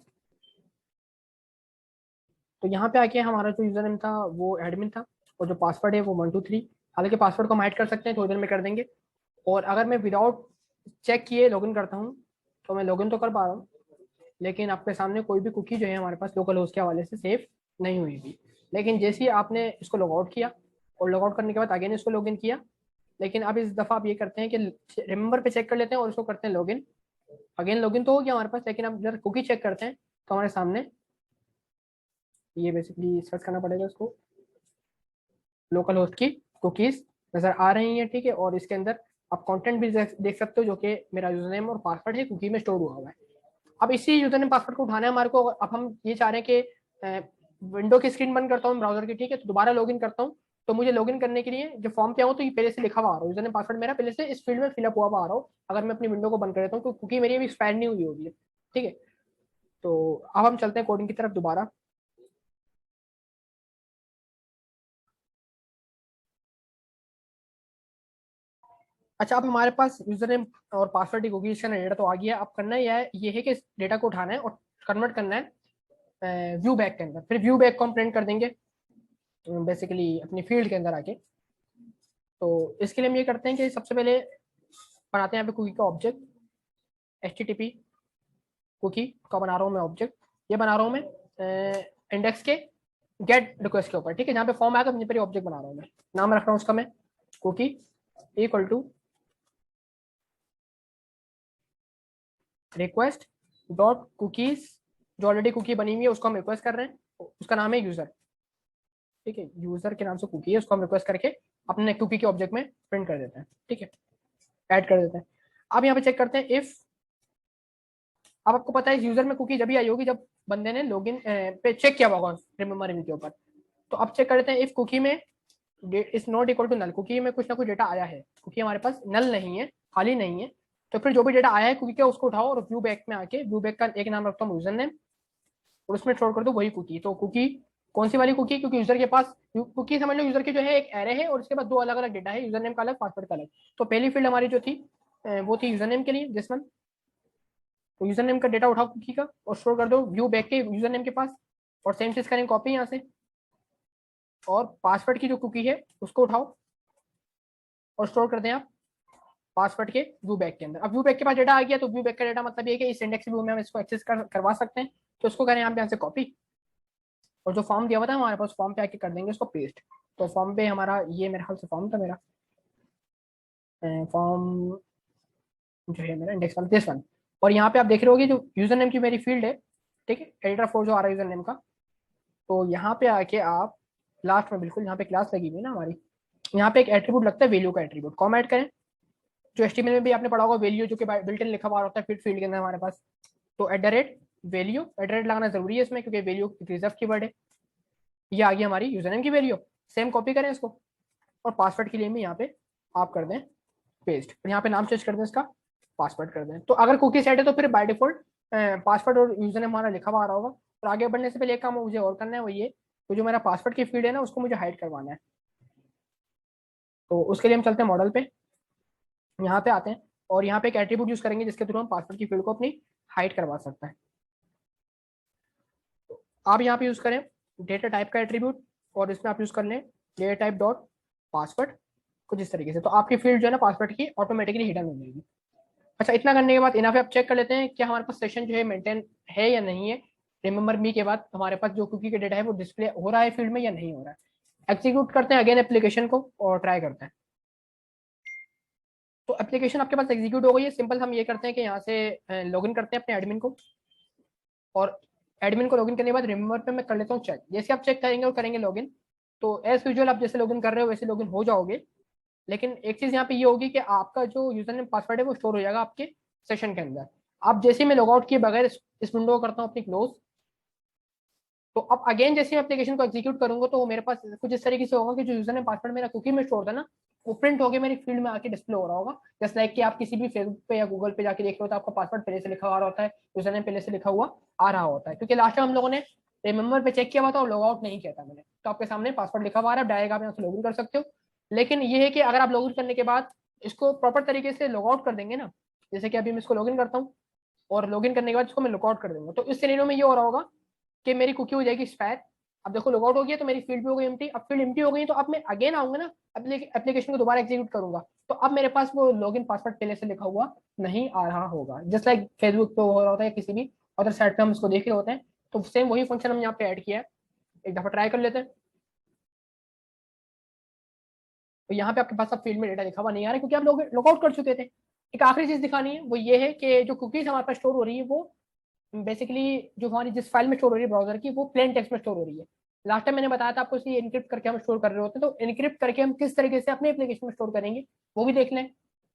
तो यहाँ पे आके हमारा जो यूजर नेम था वो एडमिन था, और जो पासवर्ड है वो 123। हालांकि पासवर्ड को हम हाइड कर सकते हैं, थोड़ी देर में कर देंगे। और अगर मैं विदाउट चेक किए लॉगिन करता हूँ, तो मैं लॉगिन तो कर पा रहा हूँ, लेकिन आपके सामने कोई भी कुकी जो है हमारे पास लोकल होस्ट के हवाले से सेव नहीं हुई थी। लेकिन जैसे ही आपने इसको लॉग आउट किया और लॉग आउट करने के बाद अगेन इसको लॉगिन किया, लेकिन अब इस दफा आप ये करते हैं कि रिमेंबर पे चेक कर लेते हैं और इसको करते हैं लॉगिन। अगेन लॉगिन तो हो गया हमारे पास, लेकिन अब जब कुकी चेक करते हैं तो हमारे सामने ये बेसिकली सर्च करना पड़ेगा इसको, लोकल होस्ट की कुकीज नजर आ रही हैं। ठीक है, और इसके अंदर आप कंटेंट भी देख सकते हो, जो कि मेरा यूजर नेम और पासवर्ड है कुकी में स्टोर हुआ हुआ है। अब इसी यूजर नेम पासवर्ड को उठाना है हमारे को। अब हम ये चाह रहे हैं कि विंडो की स्क्रीन बंद करता हूँ ब्राउजर की, ठीक है, तो दोबारा लॉगिन करता हूँ। तो मुझे लॉगिन करने के लिए जो फॉर्म पे आऊँ, तो ये पहले से लिखा हुआ आ रहा है, यूजर नेम पासवर्ड मेरा पहले से इस फील्ड में फिलअप हुआ आ रहा हो। अगर मैं अपनी विंडो को बंद कर देता हूँ तो कुकी मेरी अभी एक्सपायर नहीं हुई होगी। ठीक है, तो अब हम चलते हैं कोडिंग की तरफ दोबारा। अच्छा, अब हमारे पास यूजर नेम और पासवर्ड की कुकीज का डेटा तो आ गया। अब करना ये है कि इस डेटा को उठाना है और कन्वर्ट करना है व्यू बैक के अंदर। फिर व्यू बैक को हम प्रिंट कर देंगे बेसिकली अपनी फील्ड के अंदर आके। तो इसके लिए हम ये करते हैं कि सबसे पहले बनाते हैं यहाँ पे कुकी का ऑब्जेक्ट, HTTP कुकी का बना रहा हूँ मैं ऑब्जेक्ट। ये बना रहा हूँ मैं इंडेक्स के गेट रिक्वेस्ट के ऊपर, ठीक है, जहाँ पे फॉर्म आएगा वहीं पर ऑब्जेक्ट बना रहा हूँ मैं। नाम रख रहा हूँ उसका मैं cookie equal to request dot cookies, जो ऑलरेडी कुकी बनी हुई है उसको हम रिक्वेस्ट कर रहे हैं, उसका नाम है यूजर, ठीक है, यूजर के नाम से कुकी है, उसको हम रिक्वेस्ट करके अपने कुकी के ऑब्जेक्ट में प्रिंट कर देते हैं, ठीक है, ऐड कर देते हैं। अब यहाँ पे चेक करते हैं इफ, अब आपको पता है इस यूजर में कुकी जब भी आई होगी जब बंदे ने लॉगिन पे चेक किया होगा रिमेम्बर इनके ऊपर। तो अब चेक करते हैं इफ कुकी में is not equal to null, cookie में कुछ ना कुछ डेटा आया है, कुकी हमारे पास नल नहीं है, खाली नहीं है, तो फिर जो भी डेटा आया है कुकी का उसको उठाओ और व्यू बैक में आके व्यू बैक का एक नाम रखता हूँ यूजर नेम और उसमें स्टोर कर दो वही कुकी। तो कुकी कौन सी वाली कुकी, क्योंकि यूजर के पास कुकी समझ लो यूजर की जो है एक एरे है और उसके बाद दो अलग अलग डेटा है, यूजर नेम का अलग पासवर्ड का अलग। तो पहली फील्ड हमारी जो थी वो थी यूजर नेम के लिए जिस वन। तो यूजर नेम का डेटा उठाओ कुकी का और स्टोर कर दो व्यू बैक के यूजर नेम के पास, और सेम चीज करेंगे कॉपी यहाँ से, और पासवर्ड की जो कुकी है उसको उठाओ और स्टोर कर दें आप पासवर्ड के व्यू बैक के अंदर। अब व्यू बैक के पास डेटा आ गया तो व्यू बैक का डेटा मतलब ये कि इस इंडेक्स व्यू में हम इसको एक्सेस करवा सकते हैं। तो उसको करें यहाँ से कॉपी, और जो फॉर्म दिया हुआ था हमारे पास फॉर्म पे आके कर देंगे उसको पेस्ट। तो फॉर्म पे हमारा ये मेरे ख्याल से फॉर्म था मेरा, फॉर्म जो है मेरा इंडेक्स वाला दिस वन। और यहाँ पे आप देख रहे होगे जो यूजर नेम की मेरी फील्ड है, ठीक है, एडिटर 4 जो आ रहा है यूजर नेम का। तो यहाँ पे आके आप लास्ट में बिल्कुल यहाँ पे क्लास लगी हुई है ना हमारी, यहाँ पे एक एट्रीब्यूट लगता है वैल्यू का एट्रीब्यूट, कॉम ऐड करें। जो HTML में भी आपने पढ़ा होगा वैल्यू जो कि बिल्ट इन लिखा हुआ होता है फिर फील्ड के अंदर हमारे पास। तो वैल्यू लगाना जरूरी है इसमें क्योंकि वैल्यू रिजर्व की वर्ड है। ये आ गई हमारी यूजर नेम की वैल्यू, सेम कॉपी करें इसको और पासवर्ड के लिए भी यहाँ पे आप कर दें पेस्ट, और यहाँ पे नाम चेंज कर दें इसका, पासवर्ड कर दें। तो अगर कुकी सेट है तो फिर बाय डिफॉल्ट पासवर्ड और यूजर नेम हमारा लिखा हुआ आ रहा होगा। और आगे बढ़ने से पहले एक काम मुझे और करना है वो ये, तो जो मेरा पासवर्ड की फील्ड है ना उसको मुझे हाइड करवाना है। तो उसके लिए हम चलते हैं मॉडल पे, यहाँ पे आते हैं और यहाँ पे एक एट्रीब्यूट यूज करेंगे जिसके थ्रू हम पासवर्ड की फील्ड को अपनी हाइड करवा सकते हैं। आप यहाँ पे यूज करें डेटा टाइप का एट्रीब्यूट और इसमें आप यूज कर लें डेटा टाइप डॉट पासवर्ड कुछ इस तरीके से। तो आपकी फील्ड जो है ना पासवर्ड की ऑटोमेटिकली हिडन हो जाएगी। अच्छा, इतना करने के बाद इनाफ आप चेक कर लेते हैं कि हमारे पास सेशन जो है मेंटेन है या नहीं है। रिमेंबर मी के बाद हमारे पास जो कुकी का डेटा है वो डिस्प्ले हो रहा है फील्ड में या नहीं हो रहा है। एग्जीक्यूट करते हैं अगेन एप्लीकेशन को और ट्राई करते हैं। तो एप्लीकेशन आपके पास एग्जीक्यूट हो गई है। सिंपल हम ये करते हैं कि यहाँ से लॉगिन करते हैं अपने एडमिन को, और एडमिन को लॉगिन करने के बाद रिमेंबर पे मैं कर लेता हूँ चेक। जैसे आप चेक करेंगे और करेंगे लॉगिन, तो एज यूजुअल आप जैसे लॉगिन कर रहे हो वैसे लॉगिन हो जाओगे। लेकिन एक चीज यहाँ पे ये होगी कि आपका जो यूजर नेम पासवर्ड है वो स्टोर हो जाएगा आपके सेशन के अंदर। आप जैसे ही मैं लॉग आउट किए बगैर इस विंडो को करता हूँ अपनी क्लोज, तो अब अगेन जैसे मैं एप्लीकेशन को एग्जीक्यूट करूंगा तो मेरे पास कुछ इस तरीके से होगा कि जो यूजर नेम पासवर्ड मेरा कुकी में स्टोर था ना वो प्रिंट होकर मेरी फील्ड में आके डिस्प्ले हो रहा होगा। जस्ट लाइक कि आप किसी भी फेसबुक पे या गूगल पे जाके देख रहे हो तो आपका पासवर्ड पहले से लिखा हुआ होता है, यूजर नेम पहले से लिखा हुआ आ रहा होता है। क्योंकि लास्ट टाइम हम लोगों ने रिमेंबर पे चेक किया हुआ था और लॉग आउट नहीं किया था मैंने, तो आपके सामने पासवर्ड लिखा हुआ आ रहा है, डायरेक्ट आप यहाँ से लॉगिन कर सकते हो। लेकिन ये है कि अगर आप लॉगिन करने के बाद इसको प्रॉपर तरीके से लॉग आउट कर देंगे ना, जैसे कि अभी मैं इसको लॉगिन करता हूँ और लॉगिन करने के बाद इसको मैं लॉग आउट कर दूंगा, तो इस सिनेरियो में ये हो रहा होगा कि मेरी कुकी हो जाएगी एक्सपायर। अब देखो लॉग आउट हो गया तो मेरी फील्ड भी हो गई एम्प्टी। अब फील्ड एम्प्टी हो गई तो अब मैं अगेन आऊंगा ना एप्लीकेशन को दोबारा एग्जीक्यूट करूंगा, तो अब मेरे पास वो लॉगिन पासवर्ड पहले से लिखा हुआ नहीं आ रहा होगा। जस्ट लाइक फेसबुक पे हो रहा होता है किसी भी अदर साइट पे हम इसको देख रहे होते हैं, तो सेम वही फंक्शन हम यहाँ पे ऐड किया है। एक दफा ट्राई कर लेते हैं। तो यहाँ पे आपके पास अब फील्ड में डेटा लिखा हुआ नहीं आ रहा है क्योंकि आप लॉग आउट कर चुके थे। एक आखिरी चीज दिखानी है वो ये है कि जो कुकीज हमारे पास स्टोर हो रही है वो बेसिकली जो हमारी जिस फाइल में स्टोर हो रही है ब्राउजर की वो प्लेन टेक्स्ट में स्टोर हो रही है। लास्ट टाइम मैंने बताया था आपको इसे इनक्रिप्ट करके हम स्टोर कर रहे होते हैं, तो इनक्रिप्ट करके हम किस तरीके से अपने एप्लीकेशन में स्टोर करेंगे वो भी देख लें।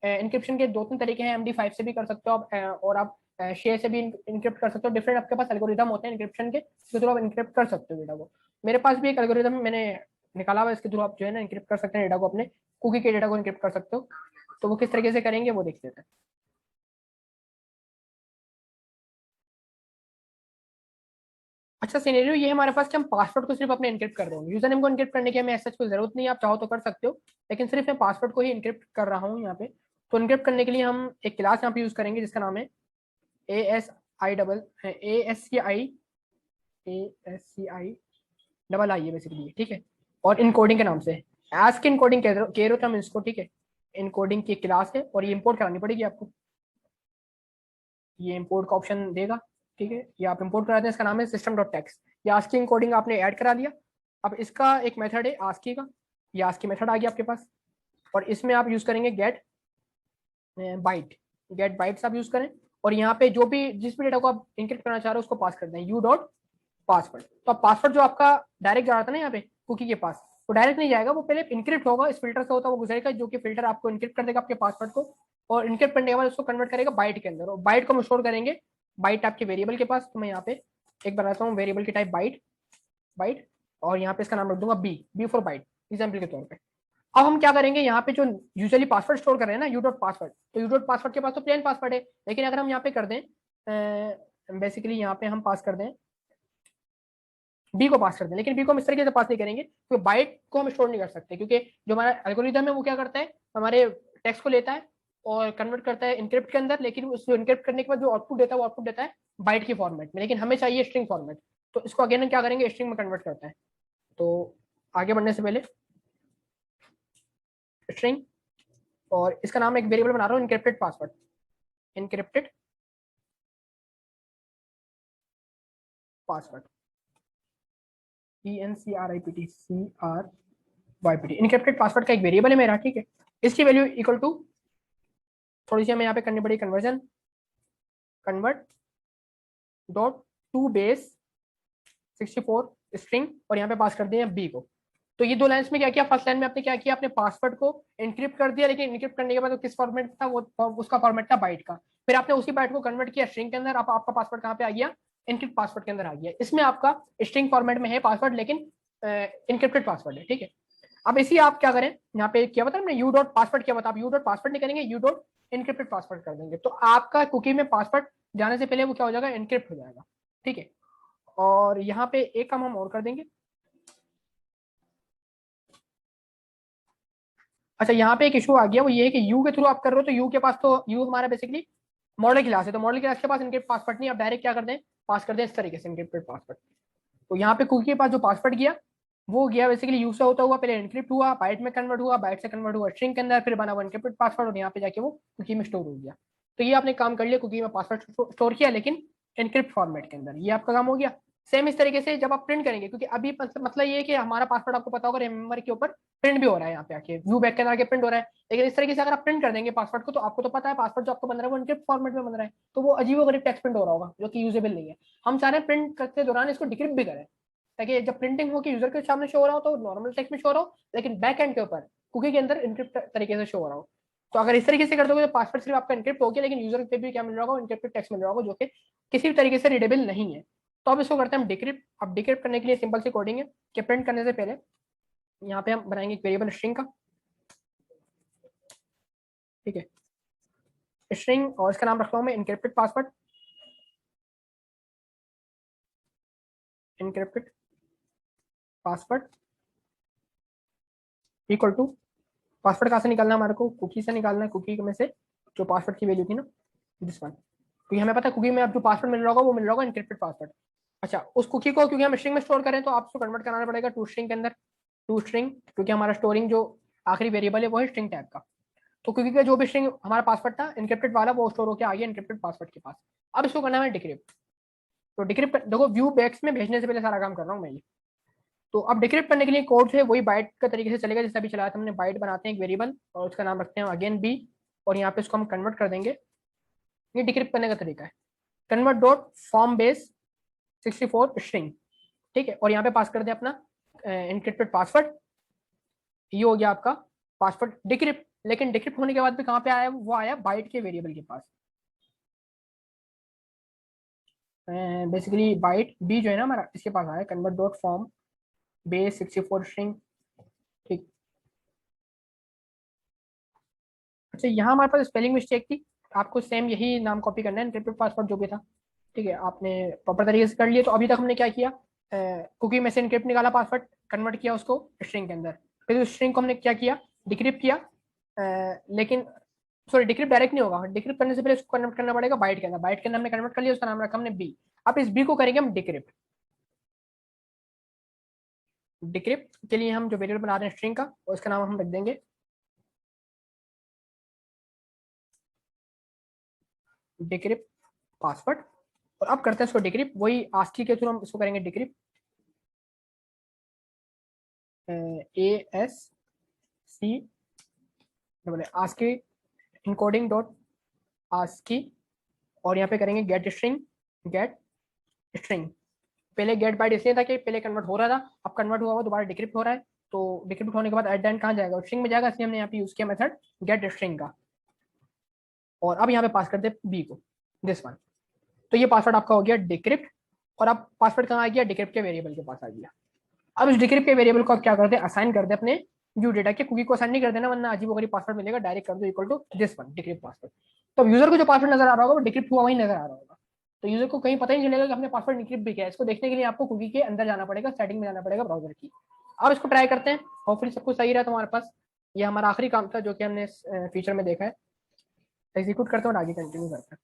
इनक्रिप्शन के दो तीन तरीके हैं, MD5 से भी कर सकते हो आप, और आप शेयर से भी इनक्रिप्ट कर सकते हो। डिफरेंट आपके पास एल्गोरिदम होते हैं इनक्रिप्शन के, जिसके थ्रू आप इनक्रिप्ट कर सकते हो डेटा को। मेरे पास भी एक एल्गोरिदम मैंने निकाला हुआ है, इसके थ्रू आप जो है ना इनक्रिप्ट कर सकते हैं डेटा को, अपने कुकी के डेटा को इनक्रिप्ट कर सकते हो। तो वो किस तरीके से करेंगे वो देख लेते हैं। अच्छा, सिनेरियो ये हमारे पास कि हम पासवर्ड को सिर्फ अपने इनक्रिप्ट कर रहे हैं, यूजर नेम को इनक्रिप्ट करने की हमें ऐसा कोई जरूरत नहीं है, आप चाहो तो कर सकते हो। लेकिन सिर्फ मैं पासवर्ड को ही इनक्रिप्ट कर रहा हूँ यहाँ पे। तो इनक्रिप्ट करने के लिए हम एक क्लास यहाँ पे यूज करेंगे जिसका नाम है ASCII है बेसिकली, ठीक है। और इनकोडिंग के नाम से आस्क इनकोडिंग कह रहे हो तो हम इसको, ठीक है, इनकोडिंग की क्लास है और ये इंपोर्ट करानी पड़ेगी आपको। ये इंपोर्ट का ऑप्शन देगा, ठीक है, ये आप इंपोर्ट कराते हैं। इसका नाम है system.text। ये आस्की इनकोडिंग आपने ऐड करा दिया। अब इसका एक मेथड है आस्की का, ये आस्की मेथड आ गया आपके पास। और इसमें आप यूज करेंगे गेट बाइट्स आप यूज करें। और यहाँ पे जो भी जिस भी डेटा को आप इनक्रिप्ट करना चाह रहे हो उसको पास कर दें u.password। तो अब पासवर्ड जो आपका डायरेक्ट जा रहा था ना यहाँ पे कुकी के पास, वो डायरेक्ट नहीं जाएगा, वो पहले इनक्रिप्ट होगा, इस फिल्टर से होता है, वो गुजरेगा, जो कि फिल्टर आपको इनक्रिप्ट कर देगा आपके पासवर्ड को। और इनक्रिप्ट करने के बाद उसको कन्वर्ट करेगा बाइट के अंदर, और बाइट को हम स्टोर करेंगे बाइट आपके वेरिएबल के पास। तो मैं यहाँ पे एक बनाता हूँ वेरिएबल की टाइप बाइट, और यहाँ पे इसका नाम रख दूंगा बी फॉर बाइट, एग्जाम्पल के तौर पर। अब हम क्या करेंगे, यहाँ पे जो यूजुअली पासवर्ड स्टोर कर रहे हैं ना u.password, तो u.password के पास तो प्लेन पासवर्ड है। लेकिन अगर हम यहाँ पे कर दें बेसिकली यहाँ पे हम पास कर दें बी को पास कर दें, लेकिन बी को हम इस तरीके से पास नहीं करेंगे क्योंकि बाइट को हम स्टोर नहीं कर सकते, क्योंकि जो हमारा एल्गोरिदम है वो क्या करता है, हमारे टेक्स्ट को लेता है और कन्वर्ट करता है इनक्रिप्ट के अंदर, लेकिन उसको इनक्रिप्ट करने के बाद जो आउटपुट देता है वो आउटपुट देता है बाइट की फॉर्मेट में, लेकिन हमें चाहिए स्ट्रिंग फॉर्मेट। तो इसको अगेन क्या करेंगे, स्ट्रिंग में कन्वर्ट करता है। तो आगे बढ़ने से पहले स्ट्रिंग, और इसका नाम एक वेरिएबल बना रहा हूँ encrypted password, encrypted password, ENCRIPT encrypted password का एक वेरिएबल है मेरा, ठीक है। इसकी वैल्यू इक्वल टू, थोड़ी सी हमें यहाँ पे करनी पड़ी conversion, convert dot to base 64 string, और यहाँ पे पास कर दिया बी को। तो ये दो लाइन्स में क्या किया, फर्स्ट लाइन में आपने क्या किया, आपने पासवर्ड को इनक्रिप्ट कर दिया, लेकिन इनक्रिप्ट करने के बाद वो किस फॉर्मेट था, वो उसका फॉर्मेट था बाइट का। फिर आपने उसी बाइट को कन्वर्ट किया स्ट्रिंग के अंदर, आपका पासवर्ड कहाँ पे आ गया, इनक्रिप्ट पासवर्ड के अंदर आ गया। इसमें आपका स्ट्रिंग फॉर्मेट में है पासवर्ड, लेकिन इनक्रिप्टेड पासवर्ड है, ठीक है। अब इसी आप क्या करें, यहाँ पे क्या बता हमने u.password क्या बता, आप u.password नहीं करेंगे, u.इनक्रिप्टेड पासवर्ड कर देंगे। तो आपका कुकी में पासवर्ड जाने से पहले वो क्या हो जाएगा, इनक्रिप्ट हो जाएगा, ठीक है। और यहाँ पे एक काम हम और कर देंगे। अच्छा, यहाँ पे एक इशू आ गया, वो ये है कि यू के थ्रू आप कर रहे हो, तो यू के पास तो यू हमारा बेसिकली मॉडल क्लास है, तो मॉडल क्लास के पास इनक्रिप्ट पासवर्ड नहीं, आप डायरेक्ट क्या कर दें, पास कर दें इस तरीके से इनक्रिप्टेड पासवर्ड। तो यहाँ पे कुकी के पास जो पासवर्ड गया वो गया बेसिकली यू से होता हुआ, पहले इनक्रिप्ट हुआ, बाइट में कन्वर्ट हुआ, बाइट से कन्वर्ट हुआ स्ट्रिंग के अंदर, फिर बना हुआ इनक्रिप्टेड पासवर्ड, और यहाँ पे जाके वो कुकी में स्टोर हो गया। तो ये आपने काम कर लिया, कुकी में पासवर्ड स्टोर किया लेकिन इनक्रिप्ट फॉर्मेट के अंदर, ये आपका काम हो गया। सेम इस तरीके से जब आप प्रिंट करेंगे, क्योंकि अभी मतलब ये है कि हमारा पासवर्ड आपको पता होगा रिमेंबर के ऊपर प्रिंट भी हो रहा है, यहाँ पे आके व्यू बैक के अंदर आके प्रिंट हो रहा है। लेकिन इस तरीके से अगर आप प्रिंट कर देंगे पासवर्ड को, तो आपको तो पता है पासवर्ड जो आपको बन रहा है वो इनक्रिप्ट फॉर्मेट में बन रहा है, तो वो अजीबोगरीब टेक्स्ट प्रिंट हो रहा होगा जो कि यूजेबल नहीं है। हम चाह रहे हैं प्रिंट करते दौरान इसको डिक्रिप्ट भी करें, ताकि जब प्रिंटिंग हो कि यूजर के सामने शो हो रहा हो तो नॉर्मल टेक्स्ट में शो हो रहा हो, लेकिन बैक एंड के ऊपर कुकी के अंदर इनक्रिप्ट तरीके से शो हो रहा हो। तो अगर इस तरीके से कर दोगे तो पासवर्ड सिर्फ आपका इनक्रिप्ट हो गया, लेकिन यूजर पे भी क्या मिल रहा होगा, इनक्रिप्टेड टेक्स्ट मिल रहा होगा, जो कि किसी भी तरीके से रीडेबल नहीं है। तो अब इसको करते हैं हम डिक्रिप्ट। अब डिक्रिप्ट करने के लिए सिंपल सी कोडिंग है कि प्रिंट करने से पहले यहाँ पे हम बनाएंगे एक वेरिएबल स्ट्रिंग का, ठीक है, स्ट्रिंग, और इसका नाम रखता हूँ मैं encrypted password, encrypted password equal to, password कहाँ से निकालना है हमारे को, कुकी से निकालना है, कुकी में से जो पासवर्ड की वैल्यू थी ना, दिस वन, क्योंकि हमें पता है कुकी में अब जो पासवर्ड मिल रहा होगा वो मिल रहा होगा इनक्रिप्टेड पासवर्ड। अच्छा, उस कुकी को क्योंकि हम स्ट्रिंग में स्टोर करें तो आपको कन्वर्ट कराना पड़ेगा टू स्ट्रिंग के अंदर, टू स्ट्रिंग, क्योंकि हमारा स्टोरिंग जो आखिरी वेरिएबल है वो है स्ट्रिंग टाइप का। तो क्योंकि का जो भी स्ट्रिंग हमारा पासवर्ड था इनक्रिप्टेड वाला वो स्टोर होकर आ गया इनक्रिप्टेड पासवर्ड के पास। अब इसको करना है डिक्रिप्ट। तो डिक्रिप्ट देखो व्यू बैक्स में भेजने से पहले सारा काम कर रहा हूँ मैं ये। तो अब डिक्रिप्ट करने के लिए कोड है वही बाइट का तरीके से चलेगा जैसे अभी चलाया था हमने, बाइट बनाते हैं एक वेरिएबल और उसका नाम रखते हैं अगेन बी, और यहाँ पे इसको हम कन्वर्ट कर देंगे। ये डिक्रिप्ट करने का तरीका है, convert dot form base 64 string, ठीक है, और यहाँ पे पास कर दे अपना इनक्रिप्टेड पासवर्ड। ये हो गया आपका पासवर्ड डिक्रिप्ट। लेकिन डिक्रिप्ट होने के बाद भी कहाँ पे आया, वो आया बाइट के वेरिएबल के पास। बेसिकली बाइट बी जो है ना हमारा, इसके पास आया convert dot form base 64 string, ठीक। अच्छा, यहाँ हमारे पास स्पेलिंग मिस्टेक थी, आपको सेम यही नाम कॉपी करना है, इनक्रिप्टेड पासवर्ड जो भी था, ठीक है, आपने प्रॉपर तरीके से कर लिया। तो अभी तक हमने क्या किया, कुकी में से इनक्रिप्ट निकाला, पासवर्ड कन्वर्ट किया उसको स्ट्रिंग के अंदर, फिर उस स्ट्रिंग को हमने क्या किया, डिक्रिप्ट किया, लेकिन सॉरी डिक्रिप्ट डायरेक्ट नहीं होगा, डिक्रिप्ट करने से पहले इसको कन्वर्ट करना पड़ेगा बाइट के अंदर, बाइट के अंदर हमने कन्वर्ट कर लिया, उसका नाम रखा हमने बी। अब इस बी को करेंगे हम डिक्रिप्ट। डिक्रिप्ट के लिए हम जो वेरिएबल बना रहे हैं स्ट्रिंग का, और इसका नाम हम रख देंगे डिक्रिप्ट पासवर्ड। और अब करते हैं इसको डिक्रिप्ट, वही आस्की के थ्रू हम इसको करेंगे decrypt, ASCII ASCII encoding dot ASCII, और यहाँ पे करेंगे गेट स्ट्रिंग, गेट स्ट्रिंग। पहले गेट बाइट इसलिए था कि पहले कन्वर्ट हो रहा था, अब कन्वर्ट हुआ हुआ दोबारा डिक्रिप्ट हो रहा है, तो डिक्रिप्ट होने के बाद एट द एंड कहाँ जाएगा, स्ट्रिंग में जाएगा, इसलिए हमने यहाँ पे यूज किया मेथड गेट स्ट्रिंग का। और अब यहाँ पे पास करते हैं बी को, दिस वन। तो ये पासवर्ड आपका हो गया डिक्रिप्ट, और अब पासवर्ड कहाँ आ गया, डिक्रिप्ट के वेरिएबल के पास आ गया। अब इस डिक्रिप्ट के वेरिएबल को आप क्या करते हैं, असाइन करते हैं अपने व्यू डेटा के, कुकी को असाइन नहीं कर देना वरना अजीब वगैरह पासवर्ड मिलेगा, डायरेक्ट कर दो equal to this one decrypt password. तो यूजर को जो पासवर्ड नजर आ रहा होगा वो डिक्रिप्ट हुआ वही नजर आ रहा होगा, तो यूजर को कहीं पता ही नहीं चलेगा कि हमने पासवर्ड डिक्रिप्ट भी किया है। इसको देखने के लिए आपको कुकी के अंदर जाना पड़ेगा, सेटिंग में जाना पड़ेगा ब्राउजर की। अब इसको ट्राई करते हैं, होपफुली सब कुछ सही रहा तुम्हारे पास। ये हमारा आखिरी काम था जो कि हमने फीचर में देखा है। एग्जीक्यूट करते हैं और आगे कंटिन्यू करते हैं।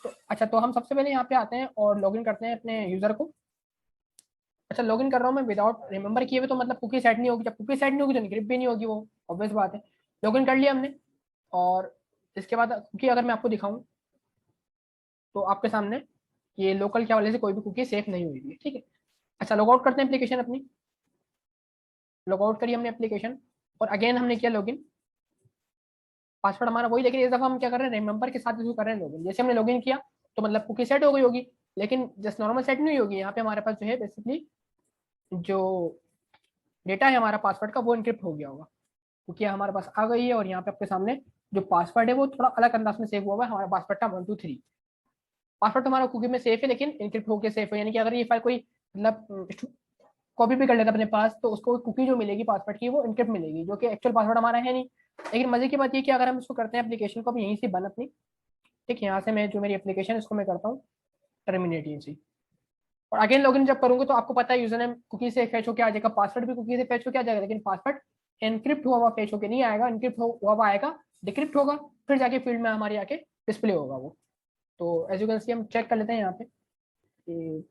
तो अच्छा, तो हम सबसे पहले यहाँ पे आते हैं और लॉगिन करते हैं अपने यूजर को। अच्छा, लॉगिन कर रहा हूँ मैं विदाउट रिमेंबर किए हुए, तो मतलब कुकी सेट नहीं होगी, जब कुकी सेट नहीं होगी तो इनक्रिप्ट भी नहीं होगी, वो ऑब्वियस बात है। लॉगिन कर लिया हमने, और इसके बाद कुकी अगर मैं आपको दिखाऊं तो आपके सामने ये लोकल क्या वाले से कोई भी कुकी सेफ नहीं हुई है, ठीक है। अच्छा, लॉग आउट करते हैं एप्लीकेशन अपनी, लॉग आउट करिए हमने एप्लीकेशन, और अगेन हमने किया लॉगिन। पासवर्ड हमारा वही, लेकिन इस दफा हम क्या कर रहे हैं, रिमेंबर के साथ कर रहे हैं लॉगिन। जैसे हमने लॉगिन किया तो मतलब कुकी सेट हो गई होगी, लेकिन जस्ट नॉर्मल सेट नहीं होगी। यहाँ पे हमारे पास जो है बेसिकली जो डेटा है हमारा पासवर्ड का वो इनक्रिप्ट हो गया होगा, क्योंकि हमारे पास आ गई है। और यहाँ पे आपके सामने जो पासवर्ड है वो थोड़ा अलग अंदाज में सेव हुआ हुआ है, हमारा पासवर्ड था 123। पासवर्ड हमारा कुकी में सेफ है, लेकिन इनक्रिप्ट होकर सेफ है, यानी कि अगर ये फाइल कोई मतलब कॉपी भी कर लेता अपने पास तो उसको कुकी जो मिलेगी पासवर्ड की वो इनक्रिप्ट मिलेगी, जो कि एक्चुअल पासवर्ड हमारा है नहीं। लेकिन मजे की बात ये कि अगर हम इसको करते हैं एप्लीकेशन को, अब यहीं से बन अपनी, ठीक है, यहाँ से मैं जो मेरी एप्लीकेशन इसको मैं करता हूँ टर्मिनेट यहीं से। और अगेन लॉगिन जब करूंगे तो आपको पता है यूजर नेम कुकी से फेच होकर आ जाएगा, पासवर्ड भी कुकी से फेच होकर आ जाएगा, लेकिन पासवर्ड एनक्रिप्ट हुआ हुआ फेच होकर नहीं आएगा, इनक्रिप्ट हुआ हुआ आएगा, डिक्रिप्ट होगा, फिर जाके फील्ड में हमारी आके डिस्प्ले होगा वो। तो एज यू कैन सी हम चेक कर लेते हैं यहाँ पे कि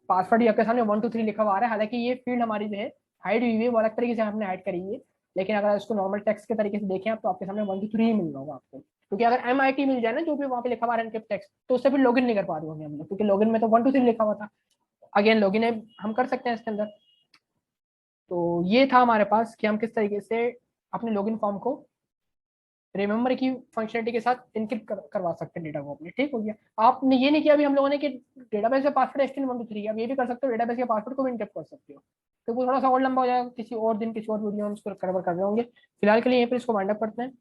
पासवर्ड आपके सामने 123 लिखा हुआ आ रहा है। हालांकि ये फील्ड हमारी जो है हाइड हुई है, वो अलग तरीके से हमने हाइड करी है, लेकिन अगर इसको नॉर्मल टेक्स्ट के तरीके से देखें आप तो आपके सामने 123 ही मिल रहा होगा आपको। क्योंकि अगर MIT मिल जाए ना जो भी वहाँ पे लिखा हुआ है टेक्स्ट, तो उससे फिर लॉगिन नहीं कर पा रहे होंगे हम लोग, क्योंकि लॉगिन में तो 123 लिखा हुआ था। अगेन लॉगिन है, हम कर सकते हैं इसके अंदर। तो ये था हमारे पास कि हम किस तरीके से अपने लॉगिन फॉर्म को रिमेंबर की फंक्शनलिटी के साथ इनक्रिप्ट करवा सकते हैं डेटा को अपने, ठीक हो गया। आपने ये नहीं किया अभी हम लोगों ने कि डेटाबेस का पासवर्ड HTML123, अब ये भी कर सकते हो, डेटाबेस के पासवर्ड को भी इनक्रिप्ट कर सकते हो। तो वो थोड़ा सा और लंबा हो जाएगा, किसी और दिन किसी और वीडियो में इसको कवर कर रहे होंगे। फिलहाल के लिए यहीं पर इसको वाइंड अप करते हैं।